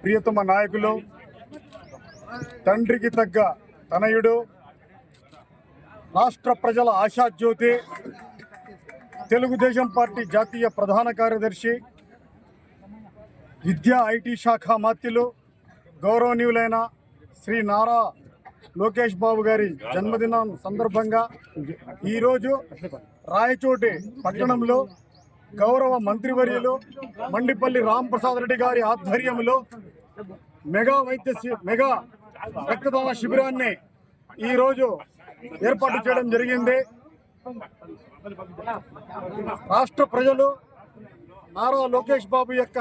ప్రియతమ నాయకులు, తండ్రికి తగ్గ తనయుడు, రాష్ట్ర ప్రజల ఆశాజ్యోతి, తెలుగుదేశం పార్టీ జాతీయ ప్రధాన కార్యదర్శి, విద్యా ఐటీ శాఖ మాత్యులు, గౌరవనీయులైన శ్రీ నారా లోకేష్ బాబు గారి జన్మదినం సందర్భంగా ఈరోజు రాయచోటి పట్టణంలో గౌరవ మంత్రివర్యులు మండిపల్లి రాంప్రసాద్ రెడ్డి గారి ఆధ్వర్యంలో మెగా రక్తదాన శిబిరాన్ని ఈరోజు ఏర్పాటు చేయడం జరిగింది. రాష్ట్ర ప్రజలు నారా లోకేష్ బాబు యొక్క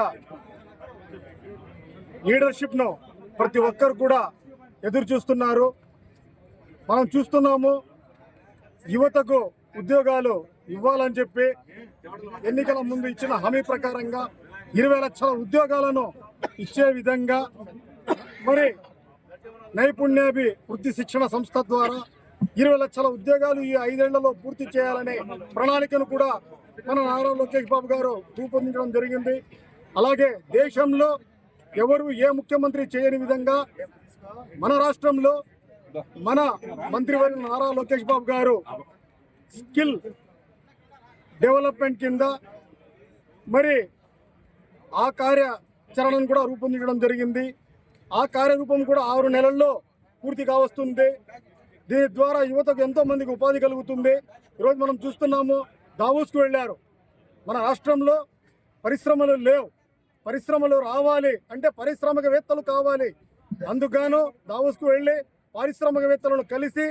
లీడర్షిప్ను ప్రతి ఒక్కరు కూడా ఎదురు చూస్తున్నారు. మనం చూస్తున్నాము, యువతకు ఉద్యోగాలు ఇవ్వాలని చెప్పి ఎన్నికల ముందు ఇచ్చిన హామీ ప్రకారంగా 20 లక్షల ఉద్యోగాలను ఇచ్చే విధంగా మరి నైపుణ్యాభివృద్ధి శిక్షణ సంస్థ ద్వారా 20 లక్షల ఉద్యోగాలు ఈ 5 ఏళ్లలో పూర్తి చేయాలనే ప్రణాళికను కూడా మన నారా లోకేష్ బాబు గారు రూపొందించడం జరిగింది. అలాగే దేశంలో ఎవరు ఏ ముఖ్యమంత్రి చేయని విధంగా మన రాష్ట్రంలో మన మంత్రివర్యులు నారా లోకేష్ బాబు గారు స్కిల్ డెవలప్మెంట్ కింద మరి ఆ కార్యాచరణను కూడా రూపొందించడం జరిగింది. ఆ కార్యరూపం కూడా 6 నెలల్లో పూర్తి కావస్తుంది. దీని ద్వారా యువతకు ఎంతో మందికి ఉపాధి కలుగుతుంది. ఈరోజు మనం చూస్తున్నాము, దావోస్కు వెళ్ళారు. మన రాష్ట్రంలో పరిశ్రమలు లేవు, పరిశ్రమలు రావాలి అంటే పారిశ్రామికవేత్తలు కావాలి. అందుకు దావోస్కు వెళ్ళి పారిశ్రామికవేత్తలను కలిసి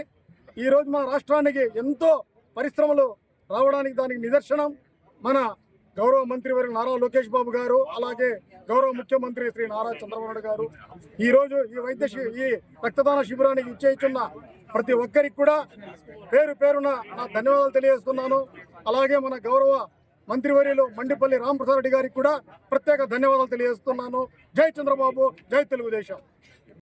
ఈరోజు మన రాష్ట్రానికి ఎంతో పరిశ్రమలు రావడానికి దానికి నిదర్శనం మన గౌరవ మంత్రివర్యులు నారా లోకేష్ బాబు గారు, అలాగే గౌరవ ముఖ్యమంత్రి శ్రీ నారా చంద్రబాబు నాయుడు గారు. ఈరోజు ఈ రక్తదాన శిబిరానికి ఇచ్చేస్తున్న ప్రతి ఒక్కరికి కూడా పేరు పేరున నా ధన్యవాదాలు తెలియజేస్తున్నాను. అలాగే మన గౌరవ మంత్రివర్యులు మండిపల్లి రాంప్రసాద్ రెడ్డి గారికి కూడా ప్రత్యేక ధన్యవాదాలు తెలియజేస్తున్నాను. జై చంద్రబాబు, జై తెలుగుదేశం.